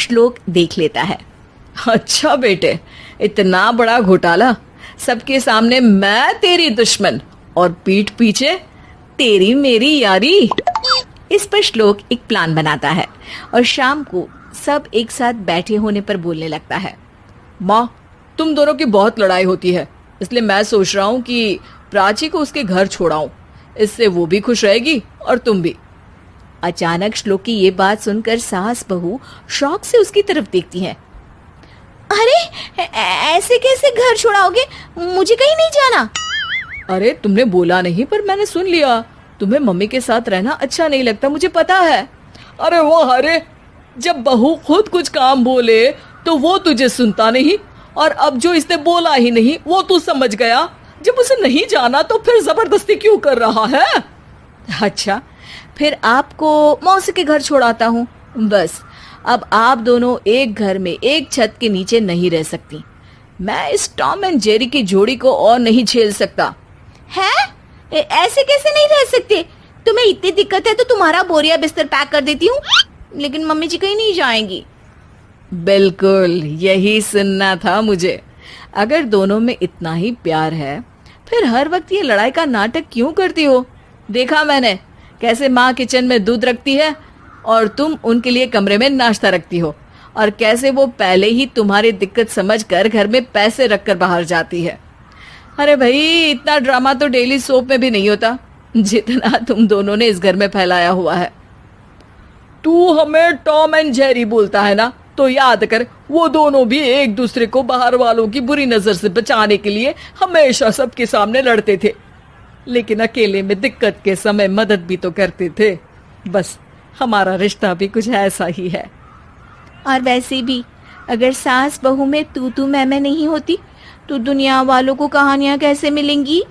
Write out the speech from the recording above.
श्लोक देख लेता है। अच्छा बेटे, इतना बड़ा घोटाला, सबके सामने मैं तेरी दुश्मन और पीठ पीछे तेरी मेरी यारी। इस पर श्लोक एक प्लान बनाता है और शाम को सब एक साथ बैठे होने पर बोलने लगता है। माँ, तुम दोनों की बहुत लड़ाई होती है, इसलिए मैं सोच रहा हूँ कि प्राची को उसके घर छोड़ाऊं। इससे वो भी खुश रहेगी और तुम भी। अचानक श्लोक की ये बात सुनकर सास बहू शौक से उसकी तरफ देखती हैं। अरे ऐसे कैसे घर छोड़ाओगे? मुझे कहीं नहीं जाना। अरे तुमने बोला नहीं, पर मैंने सुन लिया। तुम्हें मम्मी के साथ रहना अच्छा नहीं लगता, मुझे पता है। अरे वो अरे, जब बहू खुद कुछ काम बोले तो वो तुझे सुनता नहीं, और अब जो इसने बोला ही नहीं वो तू समझ गया। जब उसे नहीं जाना तो फिर जबरदस्ती क्यों कर रहा है? अच्छा, फिर आपको मौसी के घर छोड़ाता हूँ। बस अब आप दोनों एक घर में एक छत के नीचे नहीं रह सकती। मैं इस टॉम एंड जेरी की जोड़ी को और नहीं झेल सकता। है? ऐसे कैसे नहीं रह सकते? तुम्हें इतनी दिक्कत है तो तुम्हारा बोरिया बिस्तर पैक कर देती हूँ, लेकिन मम्मी जी कहीं नहीं जाएंगी। बिल्कुल यही सुनना था मुझे। अगर दोनों में इतना ही प्यार है, फिर हर वक्त ये लड़ाई का नाटक क्यों करती हो? देखा मैंने कैसे माँ किचन में दूध रखती है और तुम उनके लिए कमरे में नाश्ता रखती हो, और कैसे वो पहले ही तुम्हारी दिक्कत समझकर घर में पैसे रखकर बाहर जाती है। अरे भाई, इतना ड्रामा तो डेली सोप में भी नहीं होता जितना तुम दोनों ने इस घर में फैलाया हुआ है। तू हमें टॉम एंड जेरी बोलता है ना, तो याद कर वो दोनों भी एक दूसरे को बाहर वालों की बुरी नजर से बचाने के लिए हमेशा सबके सामने लड़ते थे, लेकिन अकेले में दिक्कत के समय मदद भी तो करते थे। बस हमारा रिश्ता भी कुछ ऐसा ही है। और वैसे भी अगर सास बहू में तू मैं नहीं होती तो दुनिया वालों को कहानियां कैसे मिलेंगी?